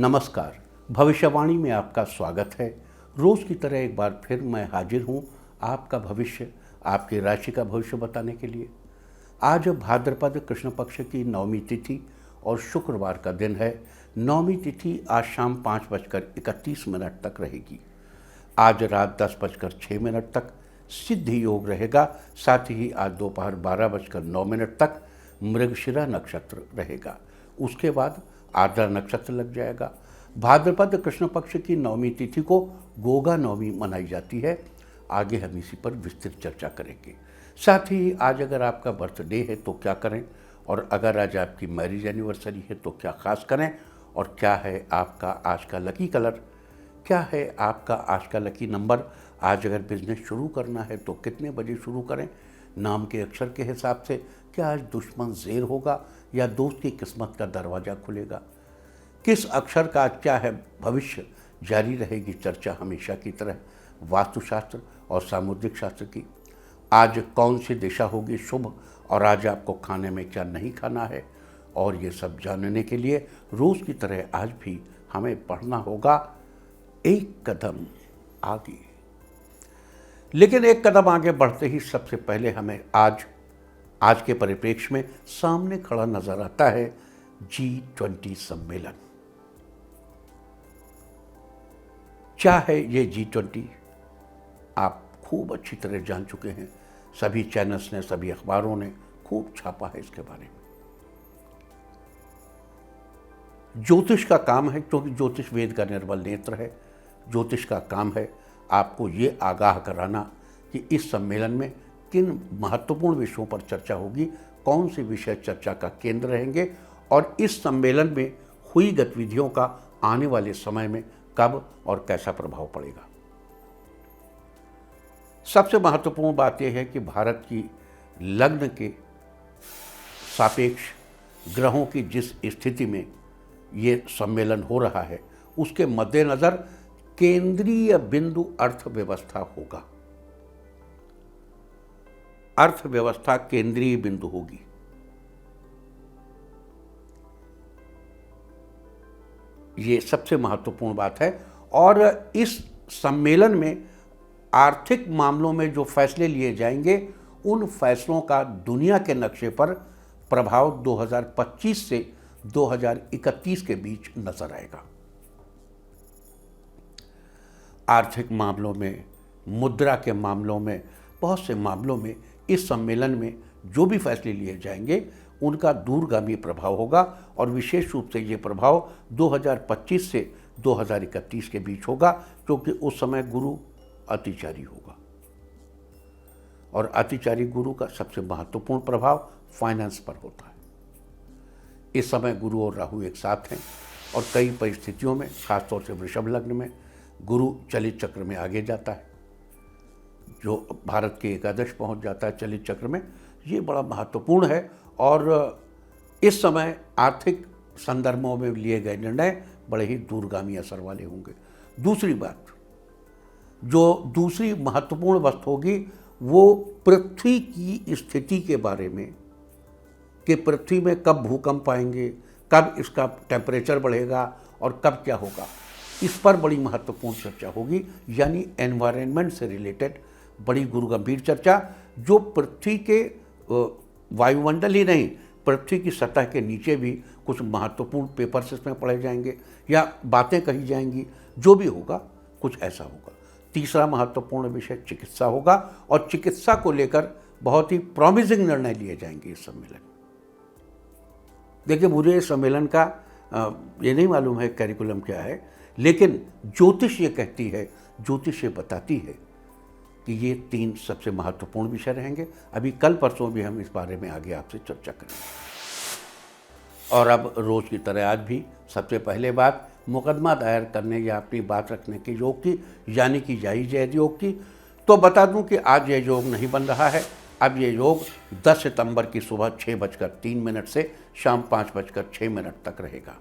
नमस्कार। भविष्यवाणी में आपका स्वागत है। रोज़ की तरह एक बार फिर मैं हाजिर हूँ आपका भविष्य, आपकी राशि का भविष्य बताने के लिए। आज भाद्रपद कृष्ण पक्ष की नवमी तिथि और शुक्रवार का दिन है। नवमी तिथि आज शाम 5:31 तक रहेगी। आज रात 10:06 तक सिद्धि योग रहेगा। साथ ही आज दोपहर 12:09 तक मृगशिरा नक्षत्र रहेगा। उसके बाद आर्द्रा नक्षत्र लग जाएगा। भाद्रपद कृष्ण पक्ष की नवमी तिथि को गोगा नवमी मनाई जाती है। आगे हम इसी पर विस्तृत चर्चा करेंगे। साथ ही आज अगर आपका बर्थडे है तो क्या करें, और अगर आज आपकी मैरिज एनिवर्सरी है तो क्या खास करें, और क्या है आपका आज का लकी कलर, क्या है आपका आज का लकी नंबर। आज अगर बिजनेस शुरू करना है तो कितने बजे शुरू करें, नाम के अक्षर के हिसाब से क्या आज दुश्मन ज़ेर होगा या दोस्त की किस्मत का दरवाज़ा खुलेगा, किस अक्षर का आज क्या है भविष्य। जारी रहेगी चर्चा हमेशा की तरह वास्तुशास्त्र और सामुद्रिक शास्त्र की। आज कौन सी दिशा होगी शुभ, और आज आपको खाने में क्या नहीं खाना है, और ये सब जानने के लिए रोज़ की तरह आज भी हमें पढ़ना होगा एक कदम आगे। लेकिन एक कदम आगे बढ़ते ही सबसे पहले हमें आज के परिप्रेक्ष्य में सामने खड़ा नजर आता है G20 सम्मेलन। क्या है ये G20? आप खूब अच्छी तरह जान चुके हैं। सभी चैनल्स ने, सभी अखबारों ने खूब छापा है इसके बारे में। ज्योतिष का काम है, क्योंकि ज्योतिष वेद का निर्बल नेत्र है। ज्योतिष का काम है आपको ये आगाह कराना कि इस सम्मेलन में किन महत्वपूर्ण विषयों पर चर्चा होगी, कौन से विषय चर्चा का केंद्र रहेंगे, और इस सम्मेलन में हुई गतिविधियों का आने वाले समय में कब और कैसा प्रभाव पड़ेगा। सबसे महत्वपूर्ण बात यह है कि भारत की लग्न के सापेक्ष ग्रहों की जिस स्थिति में ये सम्मेलन हो रहा है, उसके मद्देनज़र केंद्रीय बिंदु अर्थव्यवस्था होगा। अर्थव्यवस्था केंद्रीय बिंदु होगी। ये सबसे महत्वपूर्ण बात है। और इस सम्मेलन में आर्थिक मामलों में जो फैसले लिए जाएंगे, उन फैसलों का दुनिया के नक्शे पर प्रभाव 2025 से 2031 के बीच नजर आएगा। आर्थिक मामलों में, मुद्रा के मामलों में, बहुत से मामलों में इस सम्मेलन में जो भी फैसले लिए जाएंगे उनका दूरगामी प्रभाव होगा, और विशेष रूप से ये प्रभाव 2025 से 2031 के बीच होगा, क्योंकि उस समय गुरु अतिचारी होगा। और अतिचारी गुरु का सबसे महत्वपूर्ण प्रभाव फाइनेंस पर होता है। इस समय गुरु और राहु एक साथ हैं, और कई परिस्थितियों में, खासतौर से वृषभ लग्न में, गुरु चलित चक्र में आगे जाता है, जो भारत के एकादश पहुंच जाता है चलित चक्र में। ये बड़ा महत्वपूर्ण है, और इस समय आर्थिक संदर्भों में लिए गए निर्णय बड़े ही दूरगामी असर वाले होंगे। दूसरी बात, जो दूसरी महत्वपूर्ण वस्तु होगी, वो पृथ्वी की स्थिति के बारे में, कि पृथ्वी में कब भूकंप आएंगे, कब इसका टेम्परेचर बढ़ेगा और कब क्या होगा, इस पर बड़ी महत्वपूर्ण चर्चा होगी। यानी एनवायरनमेंट से रिलेटेड बड़ी गुरुगंभीर चर्चा, जो पृथ्वी के वायुमंडल ही नहीं, पृथ्वी की सतह के नीचे भी कुछ महत्वपूर्ण पेपर्स इसमें पढ़े जाएंगे या बातें कही जाएंगी। जो भी होगा कुछ ऐसा होगा। तीसरा महत्वपूर्ण विषय चिकित्सा होगा, और चिकित्सा को लेकर बहुत ही प्रॉमिसिंग निर्णय लिए जाएंगे इस सम्मेलन में। देखिए, मुझे इस सम्मेलन का ये नहीं मालूम है कैरिकुलम क्या है, लेकिन ज्योतिष ये कहती है, ज्योतिष ये बताती है कि ये 3 सबसे महत्वपूर्ण विषय रहेंगे। अभी कल परसों भी हम इस बारे में आगे आपसे चर्चा करेंगे। और अब रोज़ की तरह आज भी सबसे पहले बात मुकदमा दायर करने या अपनी बात रखने के योग की, यानी कि जायज़ योग की। तो बता दूं कि आज ये योग नहीं बन रहा है। अब ये योग 10 सितंबर की सुबह 6:03 से शाम 5:06 तक रहेगा।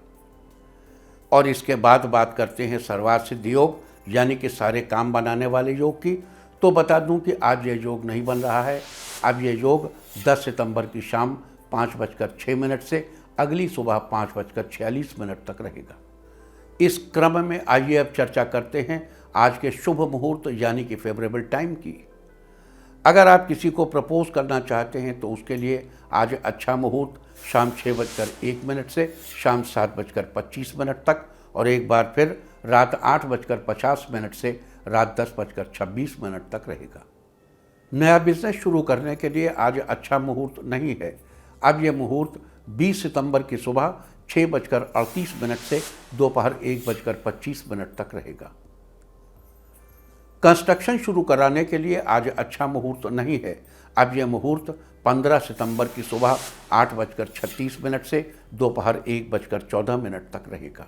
और इसके बाद बात करते हैं सर्वार्थ सिद्धि योग, यानी कि सारे काम बनाने वाले योग की। तो बता दूं कि आज ये योग नहीं बन रहा है। अब ये योग 10 सितंबर की शाम 5:06 से अगली सुबह 5:46 तक रहेगा। इस क्रम में आइए अब चर्चा करते हैं आज के शुभ मुहूर्त यानी कि फेवरेबल टाइम की। अगर आप किसी को प्रपोज करना चाहते हैं तो उसके लिए आज अच्छा मुहूर्त शाम 6:01 से शाम 7:25 तक और एक बार फिर रात 8:50 से रात 10:26 तक रहेगा। नया बिजनेस शुरू करने के लिए आज अच्छा मुहूर्त नहीं है। अब यह मुहूर्त 20 सितंबर की सुबह 6:38 से दोपहर 1:25 तक रहेगा। कंस्ट्रक्शन शुरू कराने के लिए आज अच्छा मुहूर्त नहीं है। अब यह मुहूर्त 15 सितंबर की सुबह 8:36 से दोपहर 1:14 तक रहेगा।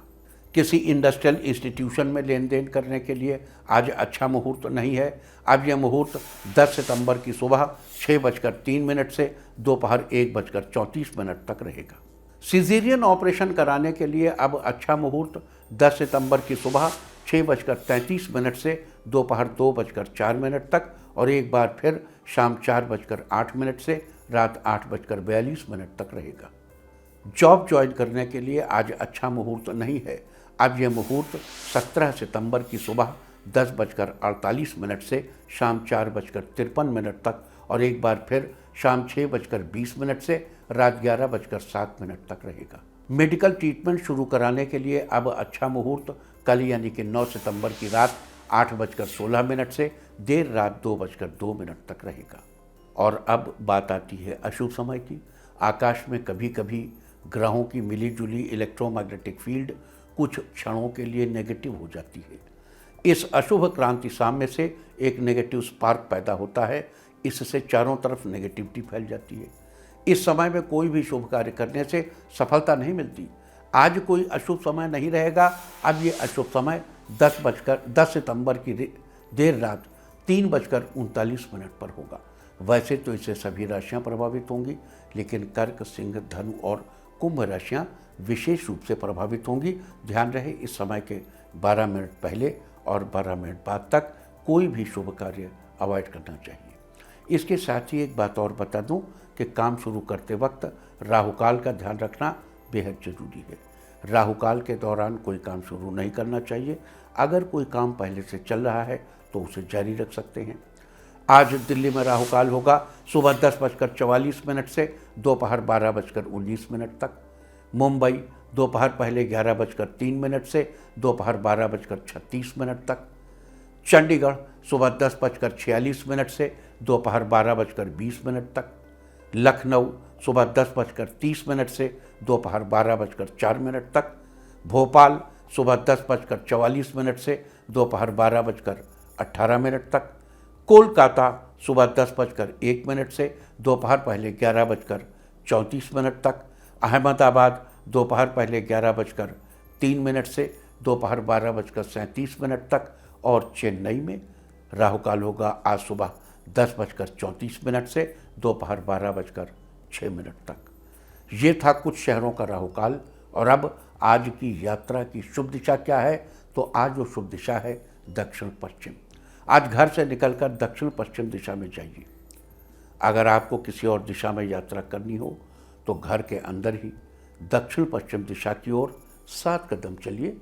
किसी इंडस्ट्रियल इंस्टीट्यूशन में लेन देन करने के लिए आज अच्छा मुहूर्त नहीं है। अब यह मुहूर्त 10 सितंबर की सुबह 6:03 से दोपहर 1:34 तक रहेगा। सिजेरियन ऑपरेशन कराने के लिए अब अच्छा मुहूर्त 10 सितंबर की सुबह 6:33 से दोपहर 2:04 तक और एक बार फिर शाम 4:08 से रात 8:42 तक रहेगा। जॉब ज्वाइन करने के लिए आज अच्छा मुहूर्त नहीं है। अब यह मुहूर्त 17 सितंबर की सुबह 10:48 से शाम 4:53 तक और एक बार फिर शाम 6:20 से रात 11:07 तक रहेगा। मेडिकल ट्रीटमेंट शुरू कराने के लिए अब अच्छा मुहूर्त कल यानी कि 9 सितंबर की रात 8:16 से देर रात 2:02 तक रहेगा। और अब बात आती है अशुभ समय की। आकाश में कभी कभी ग्रहों की मिलीजुली इलेक्ट्रोमैग्नेटिक फील्ड कुछ क्षणों के लिए नेगेटिव हो जाती है। इस अशुभ क्रांति साम्य से एक नेगेटिव स्पार्क पैदा होता है। इससे चारों तरफ नेगेटिविटी फैल जाती है। इस समय में कोई भी शुभ कार्य करने से सफलता नहीं मिलती। आज कोई अशुभ समय नहीं रहेगा। अब ये अशुभ समय 10 सितंबर की देर रात 3:39 पर होगा। वैसे तो इससे सभी राशियां प्रभावित होंगी, लेकिन कर्क, सिंह, धनु और कुंभ राशियां विशेष रूप से प्रभावित होंगी। ध्यान रहे इस समय के 12 मिनट पहले और 12 मिनट बाद तक कोई भी शुभ कार्य अवॉइड करना चाहिए। इसके साथ ही एक बात और बता दूं कि काम शुरू करते वक्त राहुकाल का ध्यान रखना बेहद जरूरी है। राहुकाल के दौरान कोई काम शुरू नहीं करना चाहिए। अगर कोई काम पहले से चल रहा है तो उसे जारी रख सकते हैं। आज दिल्ली में राहुकाल होगा सुबह 10:44 से दोपहर 12:19 तक। मुंबई दोपहर पहले 11:03 से दोपहर 12:36 तक। चंडीगढ़ सुबह 10:46 से दोपहर 12:20 तक। लखनऊ सुबह 10:30 से दोपहर 12:04 तक। भोपाल सुबह 10:44 से दोपहर 12:18 तक। कोलकाता सुबह 10:01 से दोपहर पहले 11:34 तक। अहमदाबाद दोपहर पहले 11:03 से दोपहर 12:37 तक और चेन्नई में राहुकाल होगा आज सुबह 10:34 से दोपहर 12:06 तक। ये था कुछ शहरों का राहुकाल। और अब आज की यात्रा की शुभ दिशा क्या है, तो आज जो शुभ दिशा है दक्षिण पश्चिम। आज घर से निकलकर दक्षिण पश्चिम दिशा में जाइए। अगर आपको किसी और दिशा में यात्रा करनी हो तो घर के अंदर ही दक्षिण पश्चिम दिशा की ओर 7 कदम चलिए,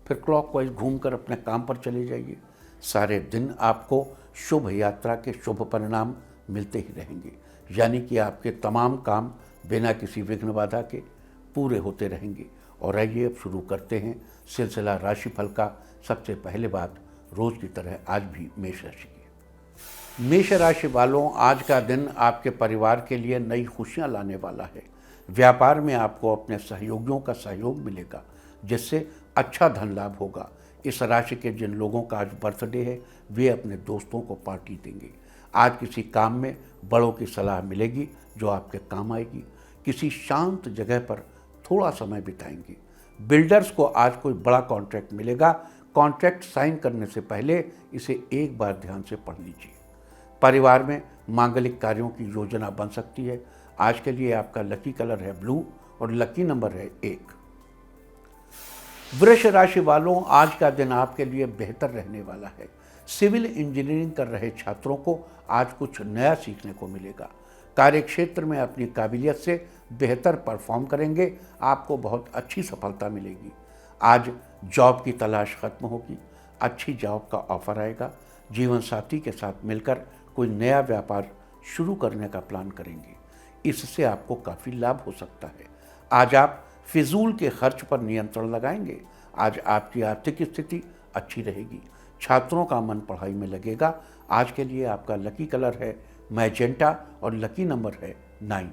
फिर क्लॉकवाइज घूमकर अपने काम पर चले जाइए। सारे दिन आपको शुभ यात्रा के शुभ परिणाम मिलते ही रहेंगे, यानी कि आपके तमाम काम बिना किसी विघ्न बाधा के पूरे होते रहेंगे। और आइए अब शुरू करते हैं सिलसिला राशिफल का। सबसे पहले बात रोज की तरह आज भी मेष राशि की। मेष राशि वालों, आज का दिन आपके परिवार के लिए नई खुशियां लाने वाला है। व्यापार में आपको अपने सहयोगियों का सहयोग मिलेगा, जिससे अच्छा धन लाभ होगा। इस राशि के जिन लोगों का आज बर्थडे है वे अपने दोस्तों को पार्टी देंगे। आज किसी काम में बड़ों की सलाह मिलेगी जो आपके काम आएगी। किसी शांत जगह पर थोड़ा समय बिताएंगे। बिल्डर्स को आज कोई बड़ा कॉन्ट्रैक्ट मिलेगा। कॉन्ट्रैक्ट साइन करने से पहले इसे एक बार ध्यान से पढ़ लीजिए। परिवार में मांगलिक कार्यों की योजना बन सकती है। आज के लिए आपका लकी कलर है ब्लू और लकी नंबर है 1। वृष राशि वालों, आज का दिन आपके लिए बेहतर रहने वाला है। सिविल इंजीनियरिंग कर रहे छात्रों को आज कुछ नया सीखने को मिलेगा। कार्यक्षेत्र में अपनी काबिलियत से बेहतर परफॉर्म करेंगे। आपको बहुत अच्छी सफलता मिलेगी। आज जॉब की तलाश खत्म होगी, अच्छी जॉब का ऑफर आएगा। जीवन साथी के साथ मिलकर कोई नया व्यापार शुरू करने का प्लान करेंगे, इससे आपको काफ़ी लाभ हो सकता है। आज आप फिजूल के खर्च पर नियंत्रण लगाएंगे। आज आपकी आर्थिक स्थिति अच्छी रहेगी। छात्रों का मन पढ़ाई में लगेगा। आज के लिए आपका लकी कलर है मैजेंटा और लकी नंबर है 9।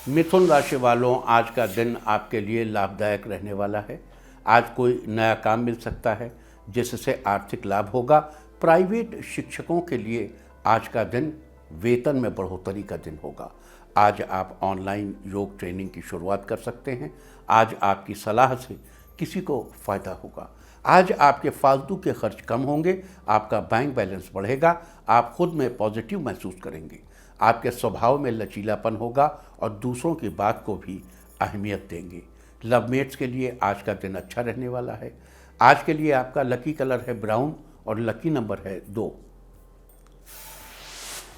मिथुन राशि वालों, आज का दिन आपके लिए लाभदायक रहने वाला है। आज कोई नया काम मिल सकता है जिससे आर्थिक लाभ होगा। प्राइवेट शिक्षकों के लिए आज का दिन वेतन में बढ़ोतरी का दिन होगा। आज आप ऑनलाइन योग ट्रेनिंग की शुरुआत कर सकते हैं। आज आपकी सलाह से किसी को फ़ायदा होगा। आज आपके फालतू के खर्च कम होंगे। आपका बैंक बैलेंस बढ़ेगा। आप खुद में पॉजिटिव महसूस करेंगे। आपके स्वभाव में लचीलापन होगा और दूसरों की बात को भी अहमियत देंगे। लवमेट्स के लिए आज का दिन अच्छा रहने वाला है। आज के लिए आपका लकी कलर है ब्राउन और लकी नंबर है 2।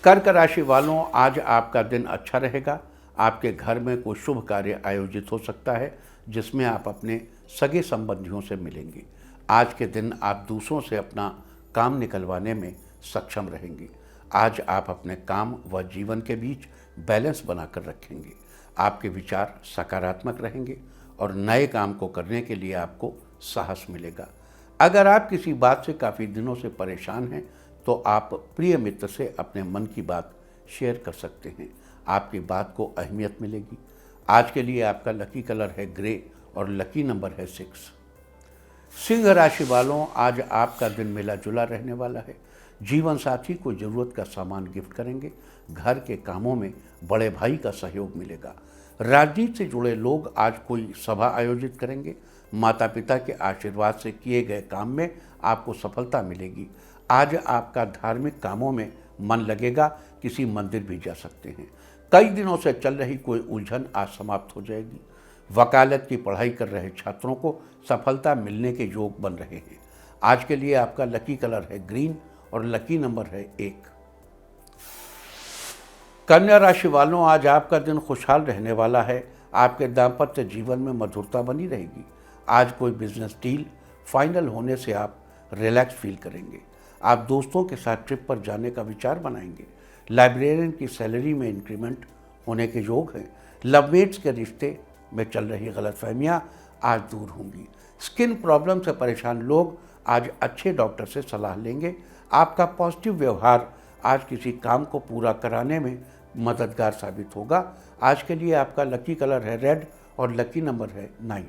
कर्क राशि वालों, आज आपका दिन अच्छा रहेगा। आपके घर में कोई शुभ कार्य आयोजित हो सकता है जिसमें आप अपने सगे संबंधियों से मिलेंगे। आज के दिन आप दूसरों से अपना काम निकलवाने में सक्षम रहेंगे। आज आप अपने काम व जीवन के बीच बैलेंस बनाकर रखेंगे। आपके विचार सकारात्मक रहेंगे और नए काम को करने के लिए आपको साहस मिलेगा। अगर आप किसी बात से काफ़ी दिनों से परेशान हैं तो आप प्रिय मित्र से अपने मन की बात शेयर कर सकते हैं। आपकी बात को अहमियत मिलेगी। आज के लिए आपका लकी कलर है ग्रे और लकी नंबर है 6। सिंह राशि वालों, आज आपका दिन मिला जुला रहने वाला है। जीवन साथी को ज़रूरत का सामान गिफ्ट करेंगे। घर के कामों में बड़े भाई का सहयोग मिलेगा। राजनीति से जुड़े लोग आज कोई सभा आयोजित करेंगे। माता पिता के आशीर्वाद से किए गए काम में आपको सफलता मिलेगी। आज आपका धार्मिक कामों में मन लगेगा। किसी मंदिर भी जा सकते हैं। कई दिनों से चल रही कोई उलझन आज समाप्त हो जाएगी। वकालत की पढ़ाई कर रहे छात्रों को सफलता मिलने के योग बन रहे हैं। आज के लिए आपका लकी कलर है ग्रीन और लकी नंबर है 1। कन्या राशि वालों, आज आपका दिन खुशहाल रहने वाला है। आपके दाम्पत्य जीवन में मधुरता बनी रहेगी। आज कोई बिजनेस डील फाइनल होने से आप रिलैक्स फील करेंगे। आप दोस्तों के साथ ट्रिप पर जाने का विचार बनाएंगे। लाइब्रेरियन की सैलरी में इंक्रीमेंट होने के योग हैं। लवमेट्स के रिश्ते में चल रही गलतफहमियां आज दूर होंगी। स्किन प्रॉब्लम से परेशान लोग आज अच्छे डॉक्टर से सलाह लेंगे। आपका पॉजिटिव व्यवहार आज किसी काम को पूरा कराने में मददगार साबित होगा। आज के लिए आपका लकी कलर है रेड और लकी नंबर है 9।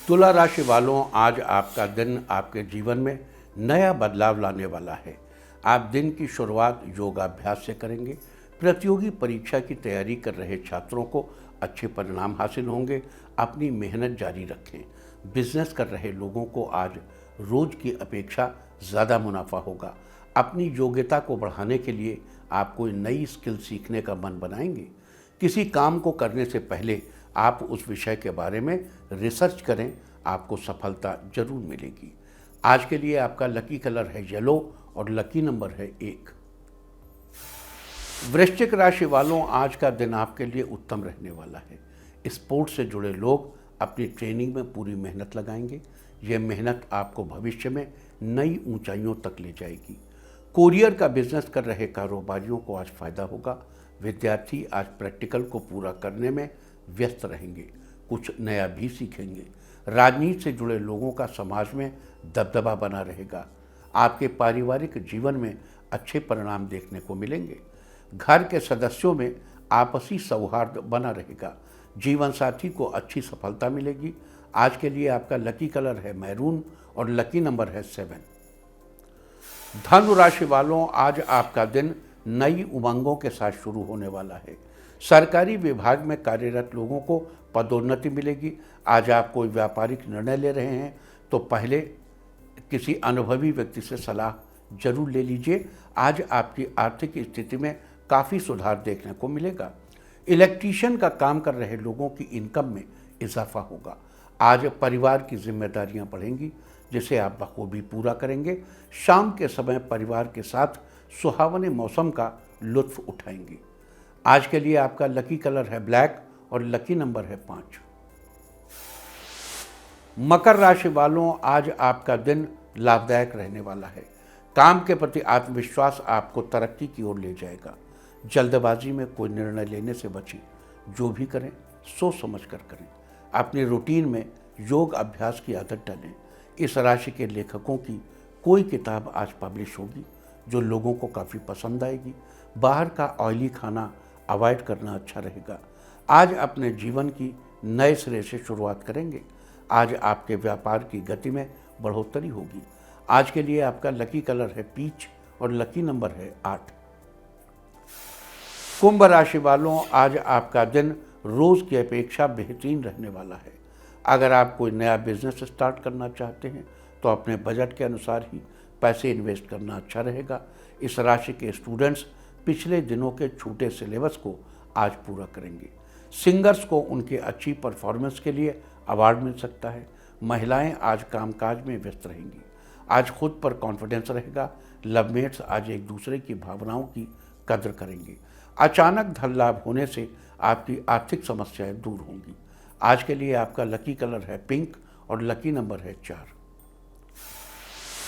तुला राशि वालों, आज आपका दिन आपके जीवन में नया बदलाव लाने वाला है। आप दिन की शुरुआत योगाभ्यास से करेंगे। प्रतियोगी परीक्षा की तैयारी कर रहे छात्रों को अच्छे परिणाम हासिल होंगे। अपनी मेहनत जारी रखें। बिजनेस कर रहे लोगों को आज रोज की अपेक्षा ज़्यादा मुनाफा होगा। अपनी योग्यता को बढ़ाने के लिए आप कोई नई स्किल सीखने का मन बनाएंगे। किसी काम को करने से पहले आप उस विषय के बारे में रिसर्च करें। आपको सफलता जरूर मिलेगी। आज के लिए आपका लकी कलर है येलो और लकी नंबर है 1। वृश्चिक राशि वालों, आज का दिन आपके लिए उत्तम रहने वाला है। स्पोर्ट्स से जुड़े लोग अपनी ट्रेनिंग में पूरी मेहनत लगाएंगे। यह मेहनत आपको भविष्य में नई ऊंचाइयों तक ले जाएगी। कोरियर का बिजनेस कर रहे कारोबारियों को आज फायदा होगा। विद्यार्थी आज प्रैक्टिकल को पूरा करने में व्यस्त रहेंगे। कुछ नया भी सीखेंगे। राजनीति से जुड़े लोगों का समाज में दबदबा बना रहेगा। आपके पारिवारिक जीवन में अच्छे परिणाम देखने को मिलेंगे। घर के सदस्यों में आपसी सौहार्द बना रहेगा। जीवन साथी को अच्छी सफलता मिलेगी। आज के लिए आपका लकी कलर है मैरून और लकी नंबर है 7। धनु राशि वालों, आज आपका दिन नई उमंगों के साथ शुरू होने वाला है। सरकारी विभाग में कार्यरत लोगों को पदोन्नति मिलेगी। आज आप कोई व्यापारिक निर्णय ले रहे हैं तो पहले किसी अनुभवी व्यक्ति से सलाह जरूर ले लीजिए। आज आपकी आर्थिक स्थिति में काफ़ी सुधार देखने को मिलेगा। इलेक्ट्रीशियन का काम कर रहे लोगों की इनकम में इजाफा होगा। आज परिवार की जिम्मेदारियां बढ़ेंगी जिसे आप बखूबी पूरा करेंगे। शाम के समय परिवार के साथ सुहावने मौसम का लुत्फ उठाएंगे। आज के लिए आपका लकी कलर है ब्लैक और लकी नंबर है 5। मकर राशि वालों, आज आपका दिन लाभदायक रहने वाला है। काम के प्रति आत्मविश्वास आपको तरक्की की ओर ले जाएगा। जल्दबाजी में कोई निर्णय लेने से बचें। जो भी करें सोच समझ कर करें। अपनी रूटीन में योग अभ्यास की आदत डालें। इस राशि के लेखकों की कोई किताब आज पब्लिश होगी जो लोगों को काफ़ी पसंद आएगी। बाहर का ऑयली खाना अवॉइड करना अच्छा रहेगा। आज अपने जीवन की नए सिरे से शुरुआत करेंगे। आज आपके व्यापार की गति में बढ़ोतरी होगी। आज के लिए आपका लकी कलर है पीच और लकी नंबर है 8। कुंभ राशि वालों, आज आपका दिन रोज़ की अपेक्षा बेहतरीन रहने वाला है। अगर आप कोई नया बिजनेस स्टार्ट करना चाहते हैं तो अपने बजट के अनुसार ही पैसे इन्वेस्ट करना अच्छा रहेगा। इस राशि के स्टूडेंट्स पिछले दिनों के छूटे सिलेबस को आज पूरा करेंगे। सिंगर्स को उनके अच्छी परफॉर्मेंस के लिए अवार्ड मिल सकता है। महिलाएं आज कामकाज में व्यस्त रहेंगी। आज खुद पर कॉन्फिडेंस रहेगा। लवमेट्स आज एक दूसरे की भावनाओं की कद्र करेंगे। अचानक धन लाभ होने से आपकी आर्थिक समस्याएं दूर होंगी। आज के लिए आपका लकी कलर है पिंक और लकी नंबर है 4।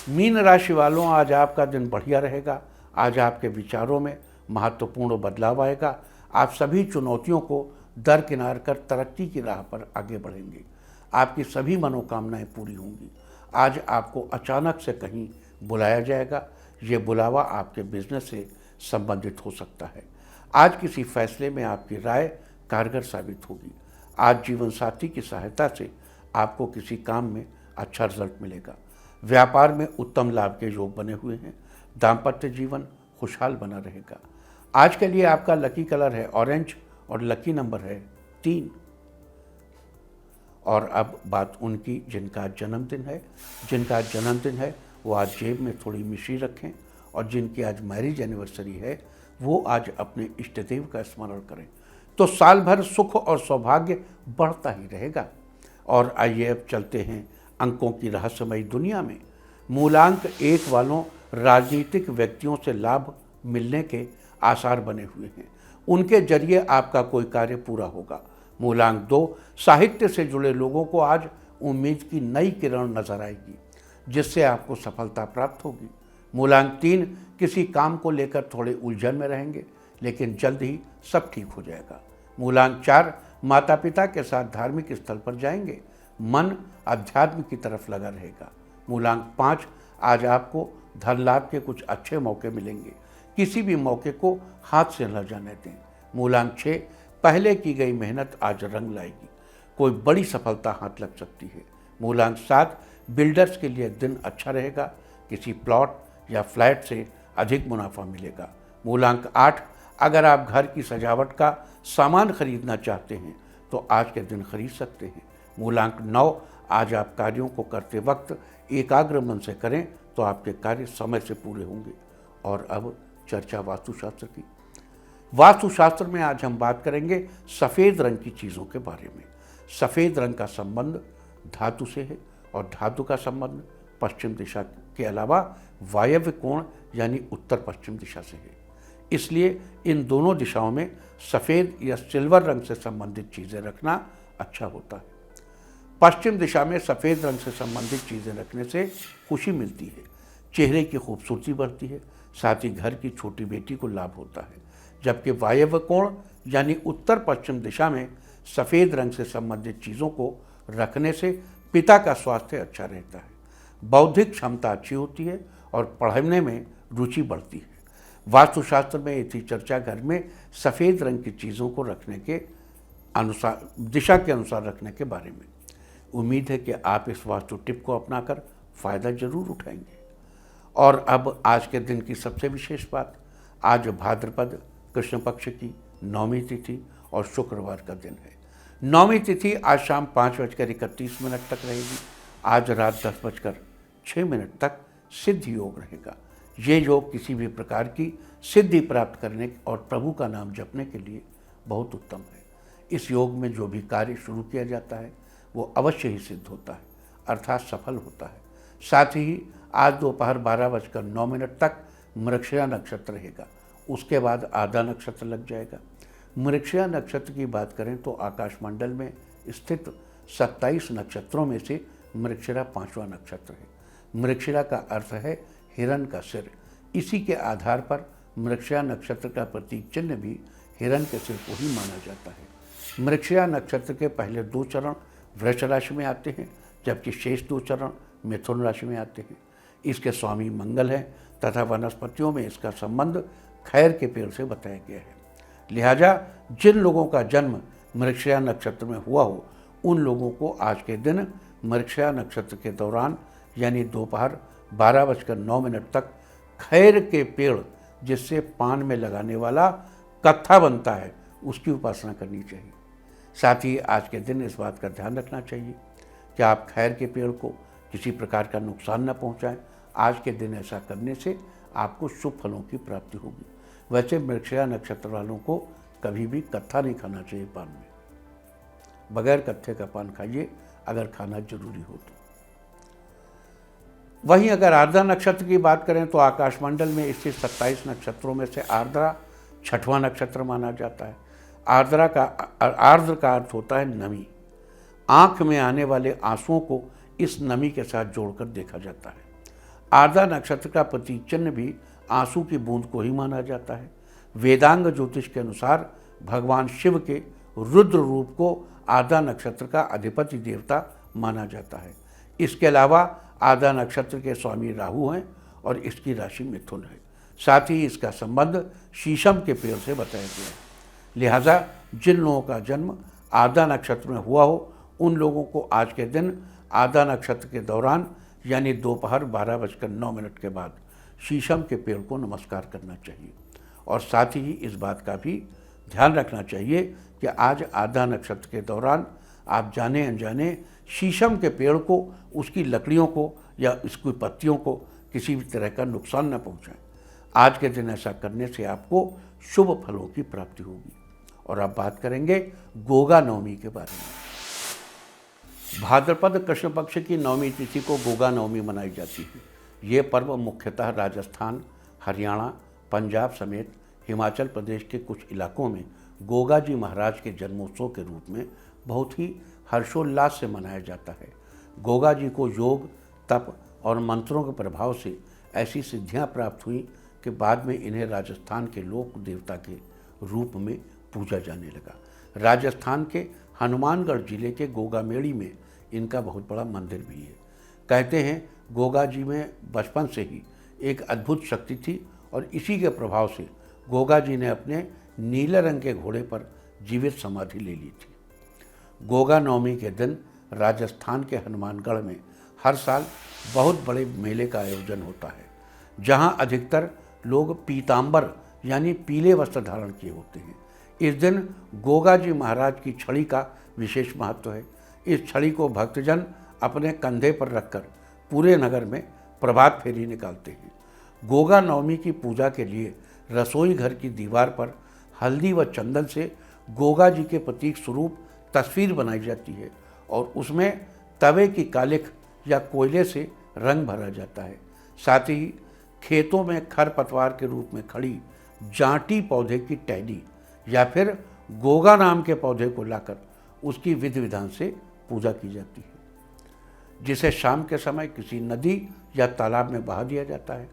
मीन राशि वालों, आज आपका दिन बढ़िया रहेगा। आज आपके विचारों में महत्वपूर्ण बदलाव आएगा। आप सभी चुनौतियों को दरकिनार कर तरक्की की राह पर आगे बढ़ेंगे। आपकी सभी मनोकामनाएं पूरी होंगी। आज आपको अचानक से कहीं बुलाया जाएगा। ये बुलावा आपके बिजनेस से संबंधित हो सकता है। आज किसी फैसले में आपकी राय कारगर साबित होगी। आज जीवन साथी की सहायता से आपको किसी काम में अच्छा रिजल्ट मिलेगा। व्यापार में उत्तम लाभ के योग बने हुए हैं। दाम्पत्य जीवन खुशहाल बना रहेगा। आज के लिए आपका लकी कलर है ऑरेंज और लकी नंबर है 3। और अब बात उनकी जिनका जन्मदिन है। जिनका जन्मदिन है वो आज जेब में थोड़ी मिश्री रखें, और जिनकी आज मैरिज एनिवर्सरी है वो आज अपने इष्ट देव का स्मरण करें, तो साल भर सुख और सौभाग्य बढ़ता ही रहेगा। और आइए अब चलते हैं अंकों की रहस्यमयी दुनिया में। मूलांक 1 वालों, राजनीतिक व्यक्तियों से लाभ मिलने के आसार बने हुए हैं। उनके जरिए आपका कोई कार्य पूरा होगा। मूलांक 2, साहित्य से जुड़े लोगों को आज उम्मीद की नई किरण नजर आएगी, जिससे आपको सफलता प्राप्त होगी। मूलांक 3, किसी काम को लेकर थोड़े उलझन में रहेंगे, लेकिन जल्द ही सब ठीक हो जाएगा। मूलांक 4, माता पिता के साथ धार्मिक स्थल पर जाएंगे। मन अध्यात्म की तरफ लगा रहेगा। मूलांक 5, आज आपको धन लाभ के कुछ अच्छे मौके मिलेंगे। किसी भी मौके को हाथ से न जाने दें। मूलांक 6, पहले की गई मेहनत आज रंग लाएगी। कोई बड़ी सफलता हाथ लग सकती है। मूलांक 7, बिल्डर्स के लिए दिन अच्छा रहेगा। किसी प्लॉट या फ्लैट से अधिक मुनाफा मिलेगा। मूलांक 8, अगर आप घर की सजावट का सामान खरीदना चाहते हैं तो आज के दिन खरीद सकते हैं। मूलांक 9, आज आप कार्यों को करते वक्त एकाग्र मन से करें तो आपके कार्य समय से पूरे होंगे। और अब चर्चा वास्तुशास्त्र की। वास्तुशास्त्र में आज हम बात करेंगे सफ़ेद रंग की चीज़ों के बारे में। सफ़ेद रंग का संबंध धातु से है, और धातु का संबंध पश्चिम दिशा के अलावा वायव्य कोण यानी उत्तर पश्चिम दिशा से है। इसलिए इन दोनों दिशाओं में सफ़ेद या सिल्वर रंग से संबंधित चीज़ें रखना अच्छा होता है। पश्चिम दिशा में सफ़ेद रंग से संबंधित चीज़ें रखने से खुशी मिलती है, चेहरे की खूबसूरती बढ़ती है, साथ ही घर की छोटी बेटी को लाभ होता है। जबकि वायव्य कोण यानी उत्तर पश्चिम दिशा में सफ़ेद रंग से संबंधित चीज़ों को रखने से पिता का स्वास्थ्य अच्छा रहता है, बौद्धिक क्षमता अच्छी होती है और पढ़ने में रुचि बढ़ती है। वास्तुशास्त्र में इसी चर्चा घर में सफ़ेद रंग की चीज़ों को रखने के अनुसार, दिशा के अनुसार रखने के बारे में। उम्मीद है कि आप इस वास्तु टिप को अपनाकर फ़ायदा जरूर उठाएंगे। और अब आज के दिन की सबसे विशेष बात, आज भाद्रपद कृष्ण पक्ष की 9वीं तिथि और शुक्रवार का दिन है। 9वीं तिथि आज शाम 5:31 तक रहेगी। आज रात 10:06 तक सिद्ध योग रहेगा। ये योग किसी भी प्रकार की सिद्धि प्राप्त करने और प्रभु का नाम जपने के लिए बहुत उत्तम है। इस योग में जो भी कार्य शुरू किया जाता है वो अवश्य ही सिद्ध होता है, अर्थात सफल होता है। साथ ही आज दोपहर 12:09 तक मृगशिरा नक्षत्र रहेगा। उसके बाद आधा नक्षत्र लग जाएगा। मृगशिरा नक्षत्र की बात करें तो आकाशमंडल में स्थित 27 नक्षत्रों में से मृगशिरा 5वां नक्षत्र है। मृगशिरा का अर्थ है हिरण का सिर। इसी के आधार पर मृगशिरा नक्षत्र का प्रतीक चिन्ह भी हिरण के सिर को ही माना जाता है। मृगशिरा नक्षत्र के पहले 2 चरण वृष राशि में आते हैं, जबकि शेष 2 चरण मिथुन राशि में आते हैं। इसके स्वामी मंगल हैं तथा वनस्पतियों में इसका संबंध खैर के पेड़ से बताया गया है। लिहाजा जिन लोगों का जन्म मृगशिरा नक्षत्र में हुआ हो, उन लोगों को आज के दिन मृगशिरा नक्षत्र के दौरान यानी दोपहर 12:09 तक खैर के पेड़, जिससे पान में लगाने वाला कत्था बनता है, उसकी उपासना करनी चाहिए। साथ ही आज के दिन इस बात का ध्यान रखना चाहिए कि आप खैर के पेड़ को किसी प्रकार का नुकसान न पहुंचाएं। आज के दिन ऐसा करने से आपको शुभ फलों की प्राप्ति होगी। वैसे मृगशिरा नक्षत्र वालों को कभी भी कत्था नहीं खाना चाहिए पान में। बगैर कत्थे का पान खाइए अगर खाना जरूरी हो तो। वहीं अगर आर्द्रा नक्षत्र की बात करें तो आकाशमंडल में स्थित 27 नक्षत्रों में से आर्द्रा 6वां नक्षत्र माना जाता है। आर्द्र का अर्थ होता है नमी। आँख में आने वाले आंसुओं को इस नमी के साथ जोड़कर देखा जाता है। आर्द्रा नक्षत्र का प्रतीक चिन्ह भी आंसू की बूंद को ही माना जाता है। वेदांग ज्योतिष के अनुसार भगवान शिव के रुद्र रूप को आर्द्रा नक्षत्र का अधिपति देवता माना जाता है। इसके अलावा आर्द्रा नक्षत्र के स्वामी राहु हैं और इसकी राशि मिथुन है। साथ ही इसका संबंध शीशम के पेड़ से बताया गया है। लिहाजा जिन लोगों का जन्म आर्द्रा नक्षत्र में हुआ हो, उन लोगों को आज के दिन आर्द्रा नक्षत्र के दौरान यानी दोपहर 12:09 के बाद शीशम के पेड़ को नमस्कार करना चाहिए। और साथ ही इस बात का भी ध्यान रखना चाहिए कि आज आर्द्रा नक्षत्र के दौरान आप जाने अनजाने शीशम के पेड़ को, उसकी लकड़ियों को या इसकी पत्तियों को किसी भी तरह का नुकसान न पहुंचाएं। आज के दिन ऐसा करने से आपको शुभ फलों की प्राप्ति होगी। और अब बात करेंगे गोगा नवमी के बारे में। भाद्रपद कृष्ण पक्ष की नवमी तिथि को गोगा नवमी मनाई जाती है। ये पर्व मुख्यतः राजस्थान, हरियाणा, पंजाब समेत हिमाचल प्रदेश के कुछ इलाकों में गोगा जी महाराज के जन्मोत्सव के रूप में बहुत ही हर्षोल्लास से मनाया जाता है। गोगा जी को योग, तप और मंत्रों के प्रभाव से ऐसी सिद्धियां प्राप्त हुई कि बाद में इन्हें राजस्थान के लोक देवता के रूप में पूजा जाने लगा। राजस्थान के हनुमानगढ़ जिले के गोगामेड़ी में इनका बहुत बड़ा मंदिर भी है। कहते हैं गोगा जी में बचपन से ही एक अद्भुत शक्ति थी और इसी के प्रभाव से गोगा जी ने अपने नीले रंग के घोड़े पर जीवित समाधि ले ली थी। गोगा नवमी के दिन राजस्थान के हनुमानगढ़ में हर साल बहुत बड़े मेले का आयोजन होता है, जहां अधिकतर लोग पीतांबर यानी पीले वस्त्र धारण किए होते हैं। इस दिन गोगा जी महाराज की छड़ी का विशेष महत्व है। इस छड़ी को भक्तजन अपने कंधे पर रखकर पूरे नगर में प्रभात फेरी निकालते हैं। गोगा नवमी की पूजा के लिए रसोई घर की दीवार पर हल्दी व चंदन से गोगा जी के प्रतीक स्वरूप तस्वीर बनाई जाती है और उसमें तवे की कालिख या कोयले से रंग भरा जाता है। साथ ही खेतों में खरपतवार के रूप में खड़ी जांटी पौधे की टहनी या फिर गोगा नाम के पौधे को लाकर उसकी विधि विधान से पूजा की जाती है, जिसे शाम के समय किसी नदी या तालाब में बहा दिया जाता है।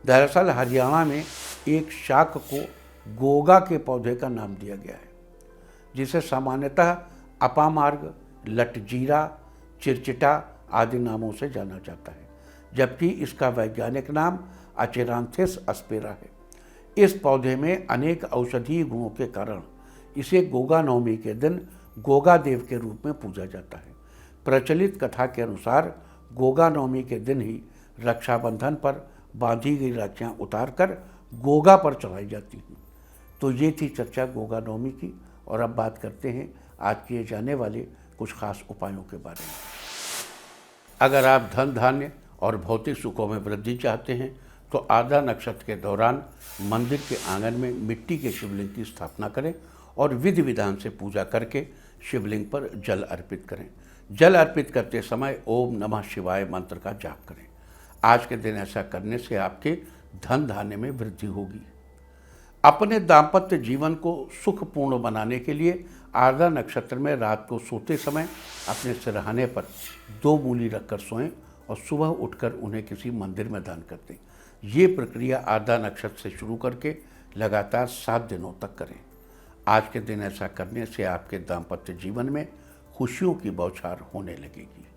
दरअसल हरियाणा में एक शाख को गोगा के पौधे का नाम दिया गया है, जिसे सामान्यतः अपामार्ग, लटजीरा, चिरचिटा आदि नामों से जाना जाता है, जबकि इसका वैज्ञानिक नाम अचेरांथिस अस्पेरा है। इस पौधे में अनेक औषधीय गुणों के कारण इसे गोगा नवमी के दिन गोगा देव के रूप में पूजा जाता है। प्रचलित कथा के अनुसार गोगा नवमी के दिन ही रक्षाबंधन पर बांधी गई राखियाँ उतारकर गोगा पर चढ़ाई जाती हैं। तो ये थी चर्चा गोगा नवमी की। और अब बात करते हैं आज किए जाने वाले कुछ खास उपायों के बारे में। अगर आप धन धान्य और भौतिक सुखों में वृद्धि चाहते हैं तो आर्द्रा नक्षत्र के दौरान मंदिर के आंगन में मिट्टी के शिवलिंग की स्थापना करें और विधि विधान से पूजा करके शिवलिंग पर जल अर्पित करें। जल अर्पित करते समय ओम नमः शिवाय मंत्र का जाप करें। आज के दिन ऐसा करने से आपके धन धान्य में वृद्धि होगी। अपने दाम्पत्य जीवन को सुखपूर्ण बनाने के लिए आर्द्रा नक्षत्र में रात को सोते समय अपने सिरहाने पर 2 मूली रखकर सोएं और सुबह उठकर उन्हें किसी मंदिर में दान कर दें। ये प्रक्रिया आर्द्रा नक्षत्र से शुरू करके लगातार 7 दिनों तक करें। आज के दिन ऐसा करने से आपके दाम्पत्य जीवन में खुशियों की बौछार होने लगेगी।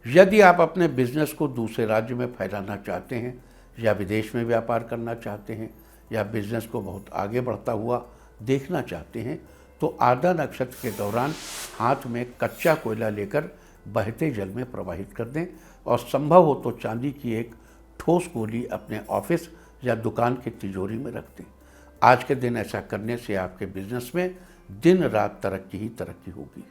यदि आप अपने बिजनेस को दूसरे राज्य में फैलाना चाहते हैं या विदेश में व्यापार करना चाहते हैं या बिजनेस को बहुत आगे बढ़ता हुआ देखना चाहते हैं, तो आर्द्रा नक्षत्र के दौरान हाथ में कच्चा कोयला लेकर बहते जल में प्रवाहित कर दें और संभव हो तो चांदी की एक ठोस गोली अपने ऑफिस या दुकान की तिजोरी में रख दें। आज के दिन ऐसा करने से आपके बिजनेस में दिन रात तरक्की ही तरक्की होगी।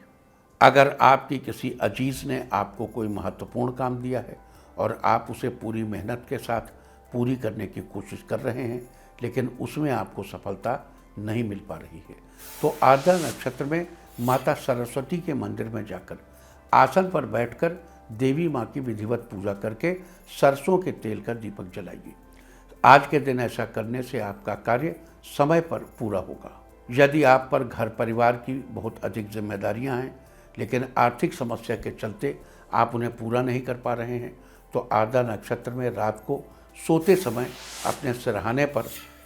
अगर आपकी किसी अजीज़ ने आपको कोई महत्वपूर्ण काम दिया है और आप उसे पूरी मेहनत के साथ पूरी करने की कोशिश कर रहे हैं, लेकिन उसमें आपको सफलता नहीं मिल पा रही है, तो आर्द्रा नक्षत्र में माता सरस्वती के मंदिर में जाकर आसन पर बैठकर देवी माँ की विधिवत पूजा करके सरसों के तेल का दीपक जलाइए। आज के दिन ऐसा करने से आपका कार्य समय पर पूरा होगा। यदि आप पर घर परिवार की बहुत अधिक जिम्मेदारियां हैं, लेकिन आर्थिक समस्या के चलते आप उन्हें पूरा नहीं कर पा रहे हैं, तो आर्द्रा नक्षत्र में रात को सोते समय अपने सिरहाने पर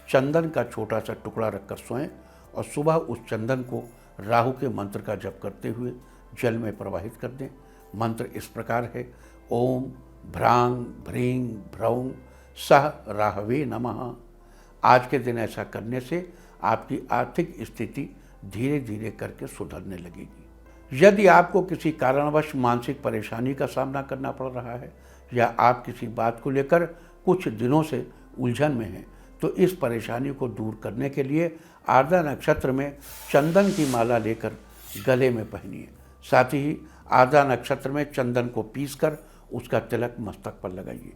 चंदन का छोटा सा टुकड़ा रखकर सोएं और सुबह उस चंदन को राहु के मंत्र का जप करते हुए जल में प्रवाहित कर दें। मंत्र इस प्रकार है: ओम भ्रांग भ्रीं भ्रौं सह राहवे नमः। आज के दिन ऐसा करने से आपकी आर्थिक स्थिति धीरे धीरे करके सुधरने लगेगी। यदि आपको किसी कारणवश मानसिक परेशानी का सामना करना पड़ रहा है या आप किसी बात को लेकर कुछ दिनों से उलझन में हैं, तो इस परेशानी को दूर करने के लिए आर्द्रा नक्षत्र में चंदन की माला लेकर गले में पहनिए। साथ ही आर्द्रा नक्षत्र में चंदन को पीसकर उसका तिलक मस्तक पर लगाइए।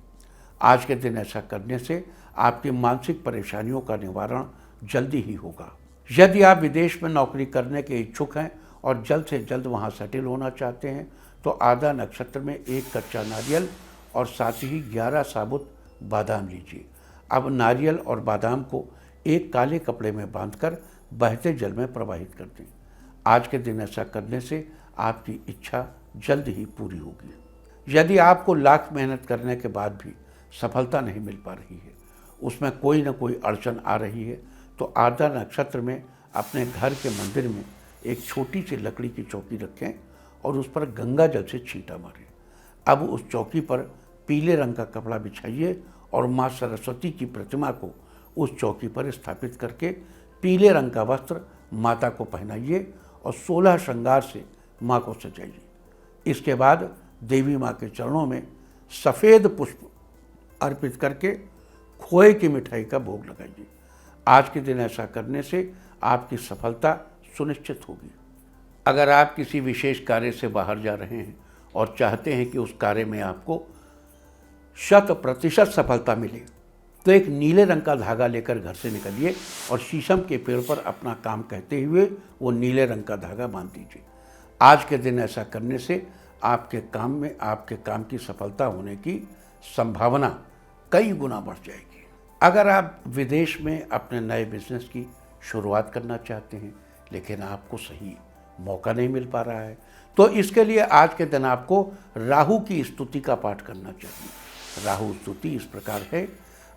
आज के दिन ऐसा करने से आपकी मानसिक परेशानियों का निवारण जल्दी ही होगा। यदि आप विदेश में नौकरी करने के इच्छुक हैं और जल्द से जल्द वहां सेटल होना चाहते हैं, तो आर्द्रा नक्षत्र में 1 कच्चा नारियल और साथ ही 11 साबुत बादाम लीजिए। अब नारियल और बादाम को एक काले कपड़े में बांधकर बहते जल में प्रवाहित कर दें। आज के दिन ऐसा करने से आपकी इच्छा जल्द ही पूरी होगी। यदि आपको लाख मेहनत करने के बाद भी सफलता नहीं मिल पा रही है, उसमें कोई न कोई अड़चन आ रही है, तो आर्द्रा नक्षत्र में अपने घर के मंदिर में एक छोटी सी लकड़ी की चौकी रखें और उस पर गंगा जल से छींटा मारें। अब उस चौकी पर पीले रंग का कपड़ा बिछाइए और माँ सरस्वती की प्रतिमा को उस चौकी पर स्थापित करके पीले रंग का वस्त्र माता को पहनाइए और 16 श्रृंगार से माँ को सजाइए। इसके बाद देवी माँ के चरणों में सफ़ेद पुष्प अर्पित करके खोए की मिठाई का भोग लगाइए। आज के दिन ऐसा करने से आपकी सफलता सुनिश्चित होगी। अगर आप किसी विशेष कार्य से बाहर जा रहे हैं और चाहते हैं कि उस कार्य में आपको 100% सफलता मिले, तो एक नीले रंग का धागा लेकर घर से निकलिए और शीशम के पेड़ पर अपना काम कहते हुए वो नीले रंग का धागा बांध दीजिए। आज के दिन ऐसा करने से आपके काम की सफलता होने की संभावना कई गुना बढ़ जाएगी। अगर आप विदेश में अपने नए बिजनेस की शुरुआत करना चाहते हैं, लेकिन आपको सही मौका नहीं मिल पा रहा है, तो इसके लिए आज के दिन आपको राहु की स्तुति का पाठ करना चाहिए। राहु स्तुति इस प्रकार है: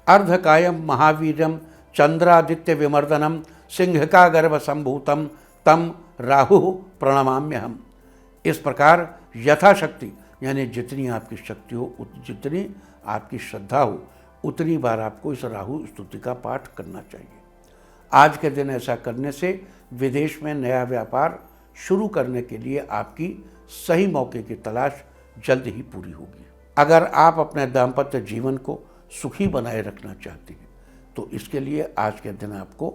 अर्धकायम महावीरम चंद्रादित्य विमर्दनम सिंह का गर्भ संभूतम तम राहु प्रणमाम्यहम। इस प्रकार यथाशक्ति, यानी जितनी आपकी शक्ति हो, जितनी आपकी श्रद्धा हो, उतनी बार आपको इस राहु स्तुति का पाठ करना चाहिए। आज के दिन ऐसा करने से विदेश में नया व्यापार शुरू करने के लिए आपकी सही मौके की तलाश जल्द ही पूरी होगी। अगर आप अपने दाम्पत्य जीवन को सुखी बनाए रखना चाहते हैं, तो इसके लिए आज के दिन आपको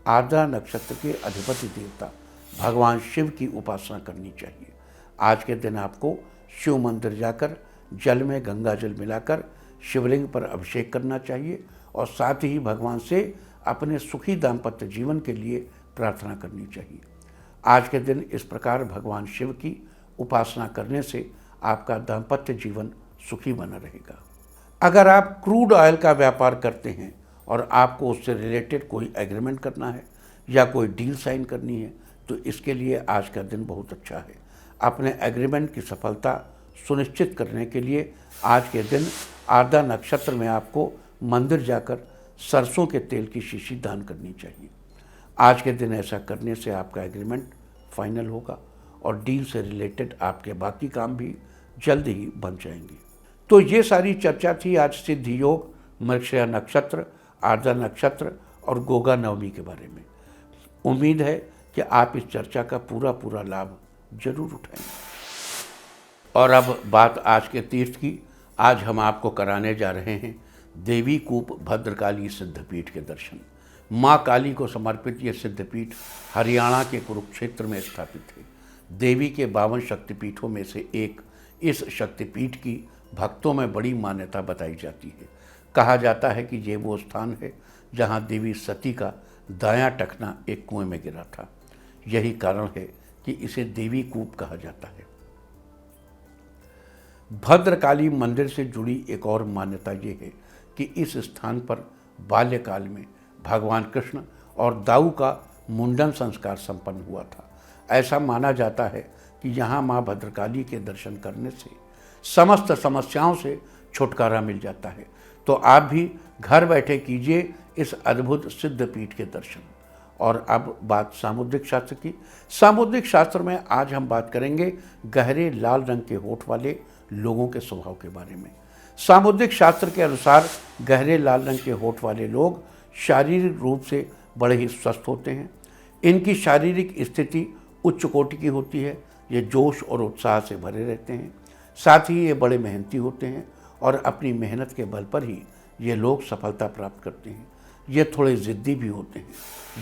आर्द्रा नक्षत्र के अधिपति देवता भगवान शिव की उपासना करनी चाहिए। आज के दिन आपको शिव मंदिर जाकर जल में गंगा जल मिलाकर शिवलिंग पर अभिषेक करना चाहिए और साथ ही भगवान से अपने सुखी दाम्पत्य जीवन के लिए प्रार्थना करनी चाहिए। आज के दिन इस प्रकार भगवान शिव की उपासना करने से आपका दाम्पत्य जीवन सुखी बना रहेगा। अगर आप क्रूड ऑयल का व्यापार करते हैं और आपको उससे रिलेटेड कोई एग्रीमेंट करना है या कोई डील साइन करनी है, तो इसके लिए आज का दिन बहुत अच्छा है। अपने एग्रीमेंट की सफलता सुनिश्चित करने के लिए आज के दिन आर्द्रा नक्षत्र में आपको मंदिर जाकर सरसों के तेल की शीशी दान करनी चाहिए। आज के दिन ऐसा करने से आपका एग्रीमेंट फाइनल होगा और डील से रिलेटेड आपके बाकी काम भी जल्द ही बन जाएंगे। तो ये सारी चर्चा थी आज सिद्धि योग, मृगशिरा नक्षत्र, आर्द्रा नक्षत्र और गोगा नवमी के बारे में। उम्मीद है कि आप इस चर्चा का पूरा लाभ जरूर उठाएंगे। और अब बात आज के तीर्थ की। आज हम आपको कराने जा रहे हैं देवी कूप भद्रकाली सिद्धपीठ के दर्शन। माँ काली को समर्पित ये सिद्धपीठ हरियाणा के कुरुक्षेत्र में स्थापित है। देवी के 52 शक्तिपीठों में से एक इस शक्तिपीठ की भक्तों में बड़ी मान्यता बताई जाती है। कहा जाता है कि ये वो स्थान है जहाँ देवी सती का दायां टखना एक कुएं में गिरा था। यही कारण है कि इसे देवी कूप कहा जाता है। भद्रकाली मंदिर से जुड़ी एक और मान्यता ये है कि इस स्थान पर बाल्यकाल में भगवान कृष्ण और दाऊ का मुंडन संस्कार संपन्न हुआ था। ऐसा माना जाता है कि यहाँ माँ भद्रकाली के दर्शन करने से समस्त समस्याओं से छुटकारा मिल जाता है। तो आप भी घर बैठे कीजिए इस अद्भुत सिद्धपीठ के दर्शन। और अब बात सामुद्रिक शास्त्र की। सामुद्रिक शास्त्र में आज हम बात करेंगे गहरे लाल रंग के होठ वाले लोगों के स्वभाव के बारे में। सामुद्रिक शास्त्र के अनुसार गहरे लाल रंग के होठ वाले लोग शारीरिक रूप से बड़े ही स्वस्थ होते हैं। इनकी शारीरिक स्थिति उच्च कोटि की होती है। ये जोश और उत्साह से भरे रहते हैं। साथ ही ये बड़े मेहनती होते हैं और अपनी मेहनत के बल पर ही ये लोग सफलता प्राप्त करते हैं। ये थोड़े ज़िद्दी भी होते हैं।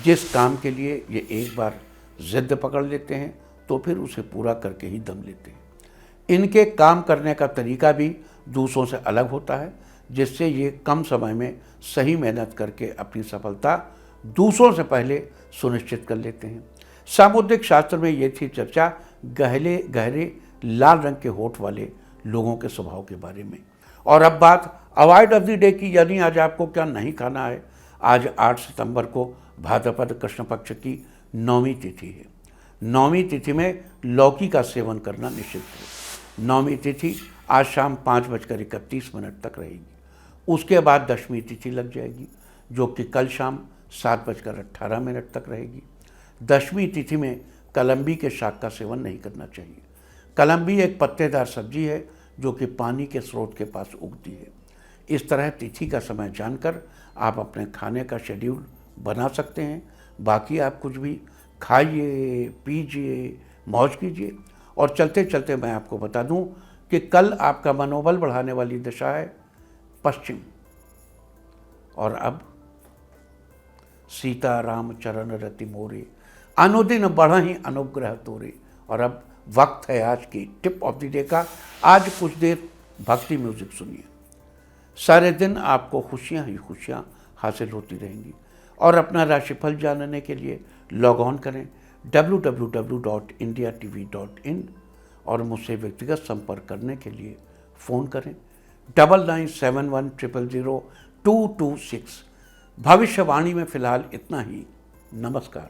जिस काम के लिए ये एक बार ज़िद्द पकड़ लेते हैं तो फिर उसे पूरा करके ही दम लेते हैं। इनके काम करने का तरीका भी दूसरों से अलग होता है, जिससे ये कम समय में सही मेहनत करके अपनी सफलता दूसरों से पहले सुनिश्चित कर लेते हैं। सामुद्रिक शास्त्र में ये थी चर्चा गहरे लाल रंग के होठ वाले लोगों के स्वभाव के बारे में। और अब बात अवॉइड ऑफ द डे की, यानी आज आपको क्या नहीं खाना है। आज 8 सितंबर को भाद्रपद कृष्ण पक्ष की 9वीं तिथि है। 9वीं तिथि में लौकी का सेवन करना निषिद्ध है। 9वीं तिथि आज शाम 5:31 तक रहेगी। उसके बाद 10वीं तिथि लग जाएगी, जो कि कल शाम 7:18 तक रहेगी। 10वीं तिथि में कलम्बी के शाक का सेवन नहीं करना चाहिए। कलम्बी एक पत्तेदार सब्जी है जो कि पानी के स्रोत के पास उगती है। इस तरह तिथि का समय जानकर आप अपने खाने का शेड्यूल बना सकते हैं। बाकी आप कुछ भी खाइए, पीजिए, मौज कीजिए। और चलते चलते मैं आपको बता दूं कि कल आपका मनोबल बढ़ाने वाली दिशा है पश्चिम। और अब सीता राम चरण रति मोरे, अनुदिन बढ़हि अनुग्रह तोरे। और अब वक्त है आज की टिप ऑफ द डे का। आज कुछ देर भक्ति म्यूजिक सुनिए। सारे दिन आपको खुशियां ही खुशियां हासिल होती रहेंगी। और अपना राशिफल जानने के लिए लॉग ऑन करें www.indiatv.in और मुझसे व्यक्तिगत संपर्क करने के लिए फ़ोन करें 9971000226। भविष्यवाणी में फ़िलहाल इतना ही। नमस्कार।